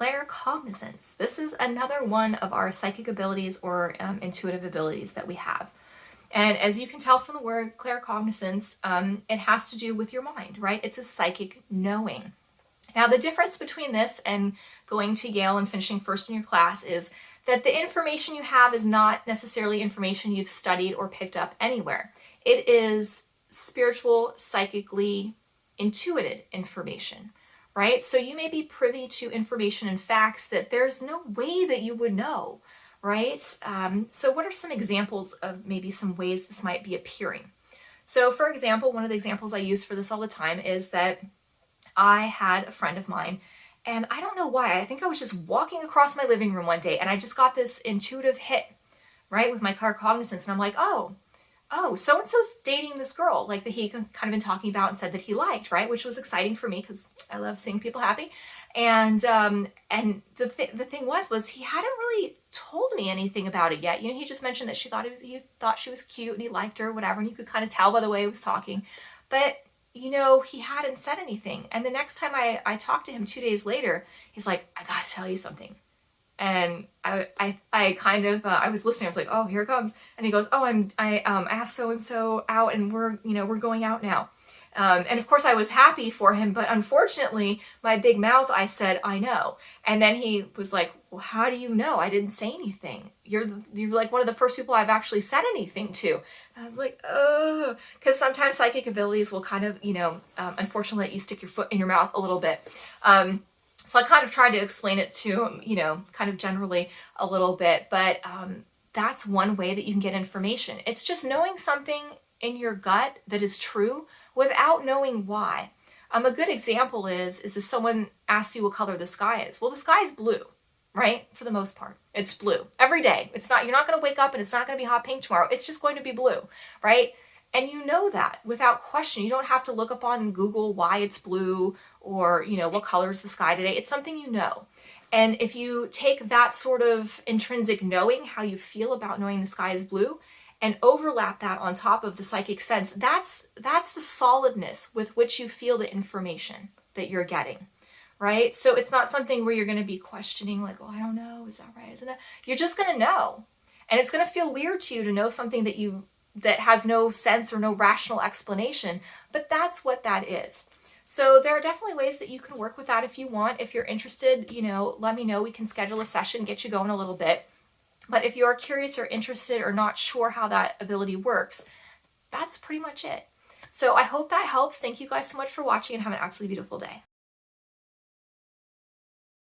claircognizance. This is another one of our psychic abilities or intuitive abilities that we have. And as you can tell from the word claircognizance, it has to do with your mind, right? It's a psychic knowing. Now, the difference between this and going to Yale and finishing first in your class is that the information you have is not necessarily information you've studied or picked up anywhere. It is spiritual, psychically intuited information, right? So you may be privy to information and facts that there's no way that you would know, right? So what are some examples of maybe some ways this might be appearing? So for example, one of the examples I use for this all the time is that I had a friend of mine, and I don't know why, I think I was just walking across my living room one day and I just got this intuitive hit, right, with my claircognizance, and I'm like, oh, so-and-so's dating this girl, like that he kind of been talking about and said that he liked, right, which was exciting for me because I love seeing people happy. And the thing was he hadn't really told me anything about it yet. You know, he just mentioned that he thought she was cute and he liked her, whatever, and you could kind of tell by the way he was talking. But you know, he hadn't said anything. And the next time I talked to him 2 days later, he's like, I gotta tell you something. And I kind of, I was listening, I was like, oh, here it comes. And he goes, oh, I asked so-and-so out and we're going out now. And of course I was happy for him, but unfortunately my big mouth, I said, I know. And then he was like, well, how do you know? I didn't say anything. You're like one of the first people I've actually said anything to. And I was like, oh, because sometimes psychic abilities will kind of, unfortunately let you stick your foot in your mouth a little bit. So I kind of tried to explain it to him, kind of generally a little bit, but that's one way that you can get information. It's just knowing something in your gut that is true without knowing why. A good example is if someone asks you what color the sky is. Well, the sky is blue, right? For the most part, it's blue every day. You're not going to wake up and it's not going to be hot pink tomorrow. It's just going to be blue, right? And you know that without question. You don't have to look up on Google why it's blue or, what color is the sky today. It's something you know. And if you take that sort of intrinsic knowing, how you feel about knowing the sky is blue, and overlap that on top of the psychic sense, that's the solidness with which you feel the information that you're getting, right? So it's not something where you're going to be questioning like, oh, I don't know, is that right? Isn't that? You're just going to know. And it's going to feel weird to you to know something that has no sense or no rational explanation, but that's what that is. So there are definitely ways that you can work with that if you want. If you're interested, let me know. We can schedule a session, get you going a little bit. But if you're curious or interested or not sure how that ability works, that's pretty much it. So I hope that helps. Thank you guys so much for watching and have an absolutely beautiful day.